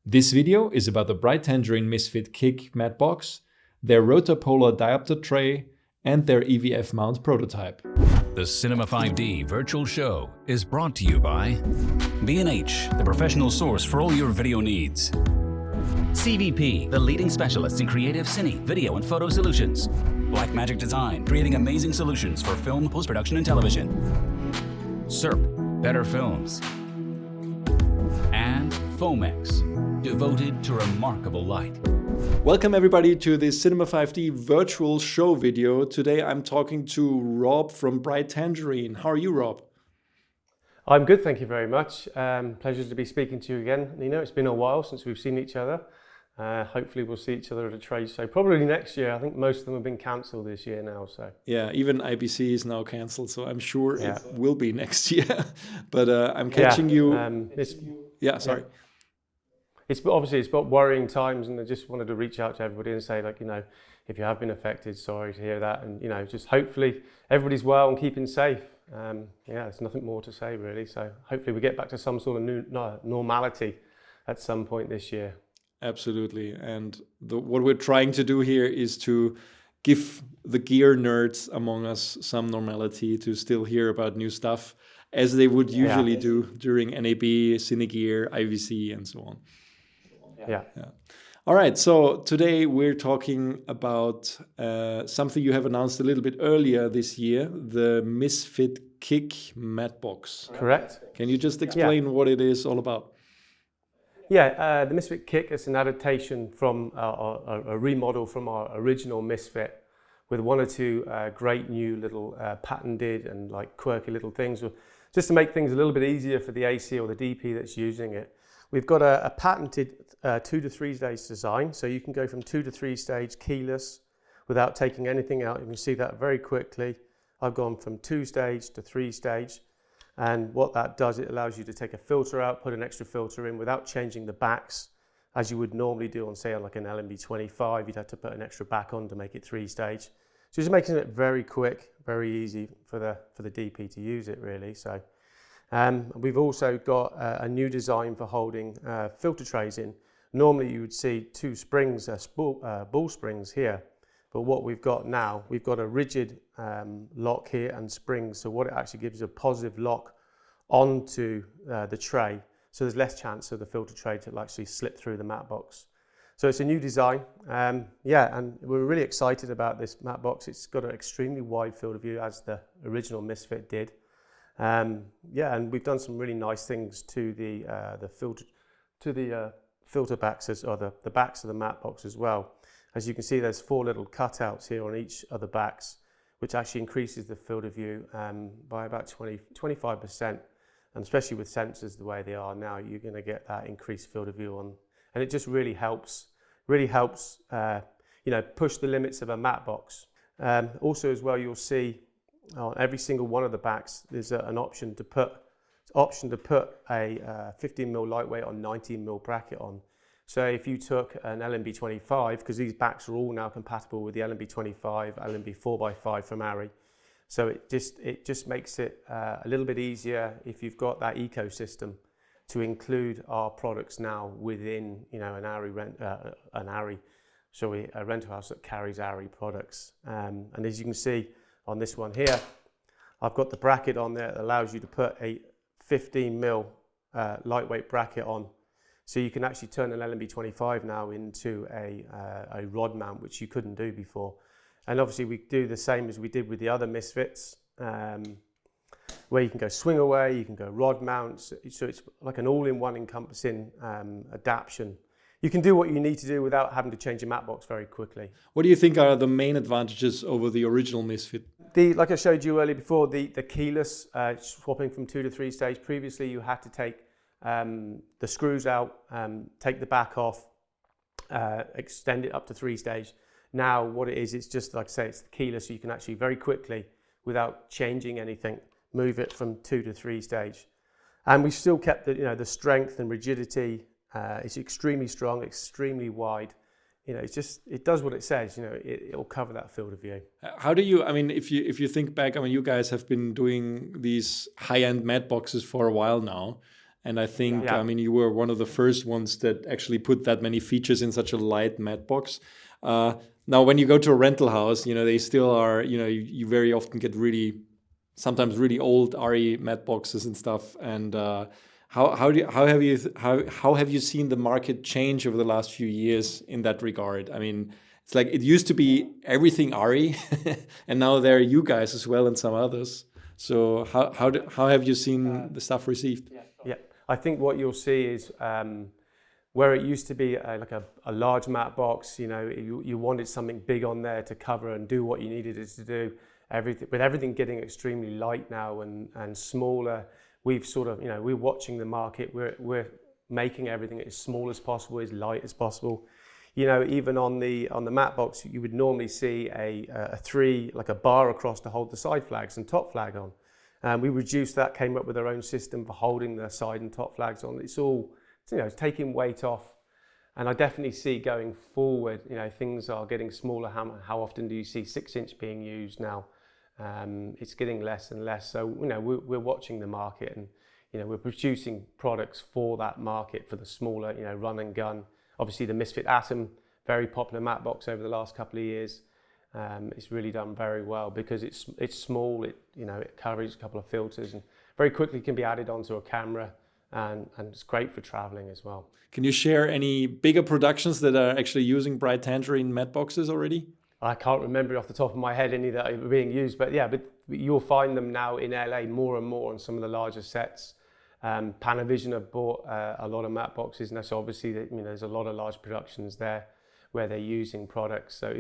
This video is about the Bright Tangerine Misfit Kick matte box, their rotapolar diopter tray, and their EVF mount prototype. The Cinema 5D virtual show is brought to you by B&H, the professional source for all your video needs. CVP, the leading specialist in creative cine, video and photo solutions. Blackmagic Design, creating amazing solutions for film, post-production, and television. SERP, better films. And Fomex, devoted to remarkable light. Welcome everybody to this Cinema 5D virtual show video. Today I'm talking to Rob from Bright Tangerine. How are you, Rob? I'm good, thank you very much. Pleasure to be speaking to you again. Nino, it's been a while since we've seen each other. Hopefully we'll see each other at a trade show, probably next year. I think most of them have been cancelled this year now. So yeah, even IBC is now cancelled, so I'm sure it will be next year. But I'm catching you. Sorry. It's got worrying times, and I just wanted to reach out to everybody and say, if you have been affected, sorry to hear that, and just hopefully everybody's well and keeping safe. There's nothing more to say really. So hopefully we get back to some sort of normality at some point this year. Absolutely, and what we're trying to do here is to give the gear nerds among us some normality to still hear about new stuff as they would usually do during NAB, Cinegear, IVC, and so on. Yeah. All right, so today we're talking about something you have announced a little bit earlier this year, the Misfit Kick matte box. Correct. Can you just explain what it is all about? The Misfit Kick is an adaptation from a remodel from our original Misfit with one or two great new little patented and quirky little things, just to make things a little bit easier for the AC or the DP that's using it. We've got a patented 2 to 3 stage design, so you can go from 2 to 3 stage keyless without taking anything out. You can see that very quickly. I've gone from 2 stage to 3 stage, and what that does, it allows you to take a filter out, put an extra filter in without changing the backs, as you would normally do on, say, on like an LMB25. You'd have to put an extra back on to make it 3 stage. So just making it very quick, very easy for the DP to use it really. So. We've also got a new design for holding filter trays in. Normally you would see 2 springs, ball springs here, but what we've got now, we've got a rigid lock here and springs, so what it actually gives is a positive lock onto the tray, so there's less chance of the filter tray to actually slip through the matte box. So it's a new design, and we're really excited about this matte box. It's got an extremely wide field of view, as the original Misfit did. And we've done some really nice things to the filter backs, or the backs of the matte box as well. As you can see, there's 4 little cutouts here on each of the backs, which actually increases the field of view by about 25%. And especially with sensors the way they are now, you're going to get that increased field of view on, and it just really helps push the limits of a matte box. Also as well, you'll see on every single one of the backs, there's an option to put a 15mm lightweight or 19mm bracket on. So if you took an LMB25, because these backs are all now compatible with the LMB25, LMB 4x5 from ARRI, so it just makes it a little bit easier if you've got that ecosystem to include our products now within an ARRI a rental house that carries ARRI products. And as you can see, on this one here, I've got the bracket on there that allows you to put a 15mm lightweight bracket on. So you can actually turn an LMB25 now into a rod mount, which you couldn't do before. And obviously we do the same as we did with the other Misfits, where you can go swing away, you can go rod mounts. So it's like an all-in-one encompassing adaptation. You can do what you need to do without having to change your matte box very quickly. What do you think are the main advantages over the original Misfit? Like I showed you earlier before, the keyless, swapping from 2 to 3 stage. Previously you had to take the screws out, take the back off, extend it up to 3 stage. Now what it is, it's just like I say, it's the keyless, so you can actually very quickly, without changing anything, move it from 2 to 3 stage. And we've still kept the strength and rigidity. It's extremely strong, extremely wide. It does what it says. It'll cover that field of view. How do you? If you think back, you guys have been doing these high-end matte boxes for a while now, And I think, Yeah. I mean, you were one of the first ones that actually put that many features in such a light matte box. Now, when you go to a rental house, they still are, you very often get sometimes really old RE matte boxes and stuff. And how have you seen the market change over the last few years in that regard? I mean, it's like it used to be everything RE, and now there are you guys as well and some others. So how have you seen the stuff received? Yeah, I think what you'll see is where it used to be like a large matte box, you wanted something big on there to cover and do what you needed it to do. With everything getting extremely light now and smaller, we've sort of, we're watching the market. We're making everything as small as possible, as light as possible. Even on the matte box, you would normally see a three, like a bar across to hold the side flags and top flag on. We reduced that, came up with our own system for holding the side and top flags on. It's all, it's taking weight off. And I definitely see going forward, things are getting smaller. How often do you see 6-inch being used now? It's getting less and less. So, we're watching the market and, we're producing products for that market, for the smaller, run and gun. Obviously the Misfit Atom, very popular matte box over the last couple of years. It's really done very well because it's small, it covers a couple of filters and very quickly can be added onto a camera and it's great for traveling as well. Can you share any bigger productions that are actually using Bright Tangerine matte boxes already? I can't remember off the top of my head any that are being used, but you'll find them now in LA more and more on some of the larger sets. Panavision have bought a lot of matte boxes now, so obviously there's a lot of large productions there where they're using products. So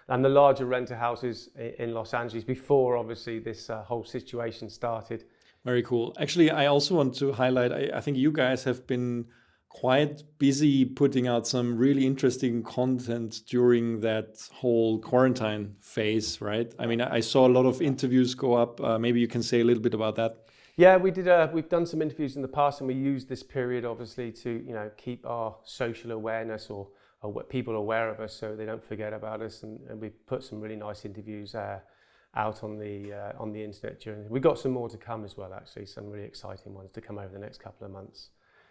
and the larger renter houses in Los Angeles before obviously this whole situation started. Very cool. Actually, I also want to highlight, I think you guys have been quite busy putting out some really interesting content during that whole quarantine phase, right? I mean, I saw a lot of interviews go up. Maybe you can say a little bit about that. Yeah, we did. We've done some interviews in the past, and we used this period obviously to keep our social awareness or what people are aware of us, so they don't forget about us. And we've put some really nice interviews out on the internet during. We've got some more to come as well, actually, some really exciting ones to come over the next couple of months.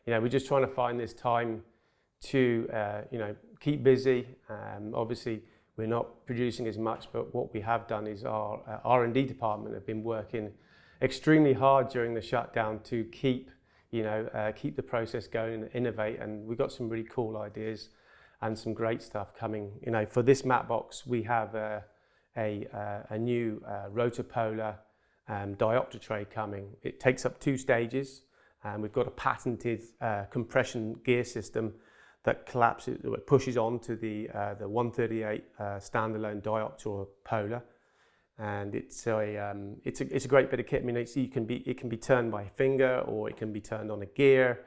We're just trying to find this time to keep busy. Obviously, we're not producing as much, but what we have done is our R&D department have been working extremely hard during the shutdown to keep the process going and innovate, and we've got some really cool ideas and some great stuff coming. For this matte box, we have a new rotopolar diopter tray coming. It takes up 2 stages, and we've got a patented compression gear system that collapses, it pushes onto the 138 standalone diopter or polar. And it's a great bit of kit. I mean, it can be turned by finger or it can be turned on a gear.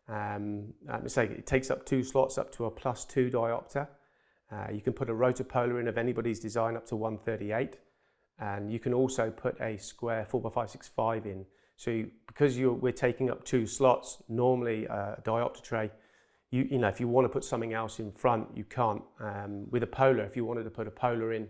It takes up 2 slots up to a +2 diopter. You can put a rotopolar in of anybody's design up to 138, and you can also put a square 4x565 in. So because we're taking up 2 slots, normally a diopter tray, if you want to put something else in front, you can't. With a polar, if you wanted to put a polar in,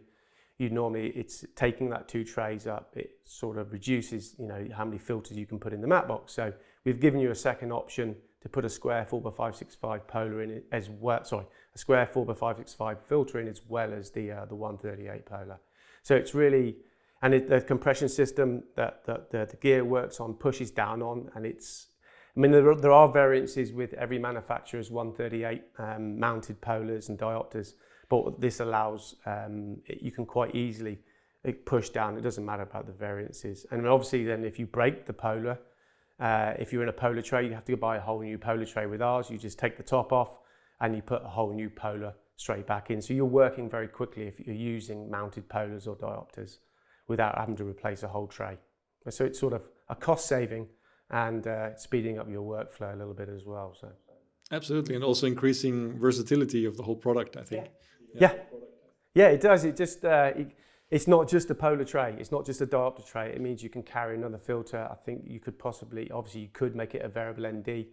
it's taking that 2 trays up. It sort of reduces, how many filters you can put in the matte box. So we've given you a second option to put a square 4x565 polar in it as well. Sorry, a square 4x565 filter in as well as the 138 polar. So it's really, and the compression system that the gear works on pushes down on, and there are variances with every manufacturer's 138 mounted polars and diopters. But this allows, you can quite easily push down. It doesn't matter about the variances. And obviously then if you break the polar, if you're in a polar tray, you have to go buy a whole new polar tray. With ours, you just take the top off and you put a whole new polar straight back in. So you're working very quickly if you're using mounted polars or diopters without having to replace a whole tray. So it's sort of a cost saving and speeding up your workflow a little bit as well. So. Absolutely, and also increasing versatility of the whole product, I think. Yeah, it does. It just it's not just a polar tray. It's not just a diopter tray. It means you can carry another filter. I think you could obviously you could make it a variable ND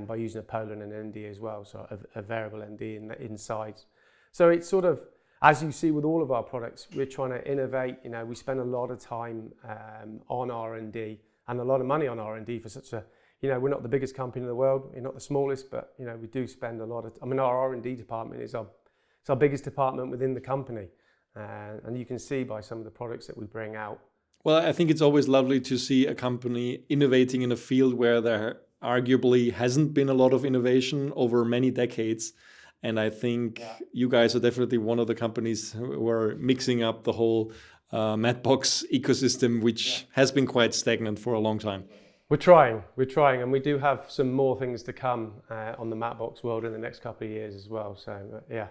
by using a polar and an ND as well. So a variable ND inside. So it's sort of, as you see with all of our products, we're trying to innovate. We spend a lot of time on R&D and a lot of money on R&D for such a You know, we're not the biggest company in the world, we're not the smallest, but you know, we do spend a lot of, I mean, our R&D department is our biggest department within the company. And you can see by some of the products that we bring out. Well, I think it's always lovely to see a company innovating in a field where there arguably hasn't been a lot of innovation over many decades. And I think you guys are definitely one of the companies who are mixing up the whole Mattbox ecosystem, which has been quite stagnant for a long time. We're trying, and we do have some more things to come on the Mattbox world in the next couple of years as well. So yeah,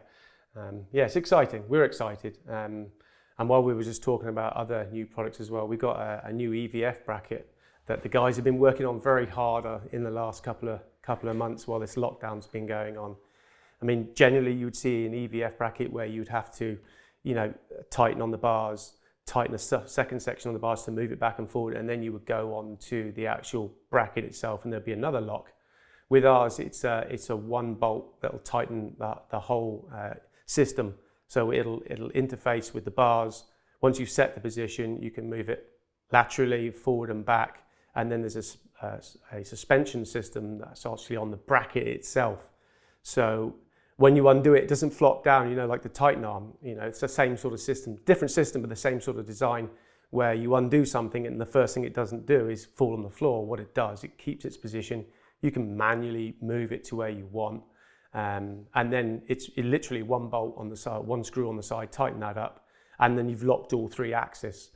it's exciting. We're excited. And while we were just talking about other new products as well, we got a new EVF bracket that the guys have been working on very hard in the last couple of months while this lockdown's been going on. I mean, generally you would see an EVF bracket where you'd have to, you know, tighten on the bars, tighten a second section on the bars to move it back and forward, and then you would go on to the actual bracket itself and there'd be another lock. With ours, it's a one bolt that'll tighten the whole system. So it'll interface with the bars. Once you've set the position, you can move it laterally, forward and back. And then there's a suspension system that's actually on the bracket itself. So when you undo it, it doesn't flop down, you know, like the Titan arm. You know, it's the same sort of system, different system, but the same sort of design, where you undo something and the first thing it doesn't do is fall on the floor. What it does, it keeps its position. You can manually move it to where you want. And then it's literally one bolt on the side, one screw on the side, tighten that up, and then you've locked all three axes.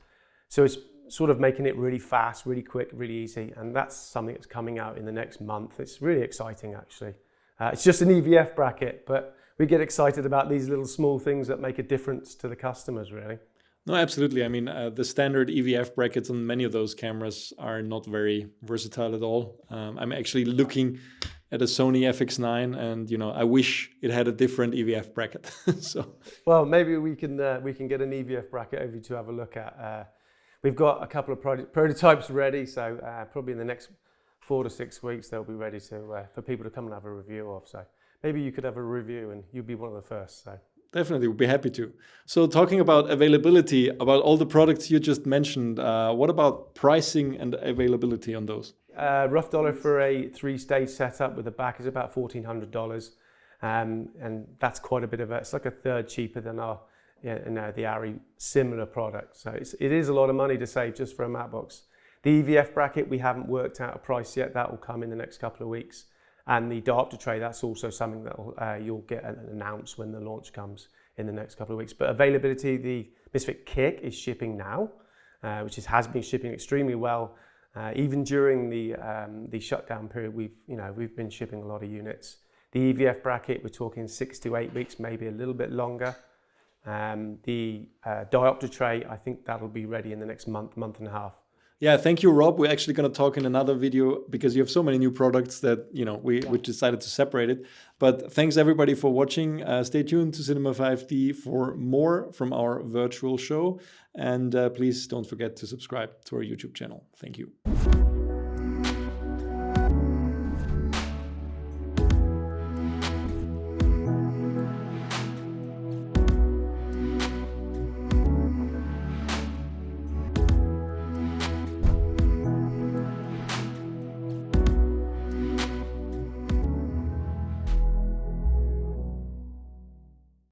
So it's sort of making it really fast, really quick, really easy. And that's something that's coming out in the next month. It's really exciting, actually. It's just an EVF bracket, but we get excited about these little small things that make a difference to the customers, really. No, absolutely. I mean, the standard EVF brackets on many of those cameras are not very versatile at all. I'm actually looking at a Sony FX9, and you know, I wish it had a different EVF bracket. So, well, maybe we can get an EVF bracket over to have a look at. We've got a couple of prototypes ready, so probably in the next 4 to 6 weeks they'll be ready to for people to come and have a review of. So maybe you could have a review, and you'd be one of the first. So. Definitely, we'd be happy to. So talking about availability, about all the products you just mentioned, what about pricing and availability on those? Rough dollar for a 3-stage setup with a back is about $1,400. And that's quite a bit of it's like a third cheaper than the ARRI similar product. So it is a lot of money to save just for a Mattbox. The EVF bracket, we haven't worked out a price yet. That will come in the next couple of weeks. And the diopter tray, that's also something that you'll get announced when the launch comes in the next couple of weeks. But availability, the Misfit Kick is shipping now, which has been shipping extremely well. Even during the shutdown period, we've been shipping a lot of units. The EVF bracket, we're talking 6 to 8 weeks, maybe a little bit longer. The diopter tray, I think that'll be ready in the next month and a half. Yeah, thank you, Rob. We're actually going to talk in another video because you have so many new products that, you know, we decided to separate it. But thanks everybody for watching. Stay tuned to Cinema 5D for more from our virtual show. And please don't forget to subscribe to our YouTube channel. Thank you.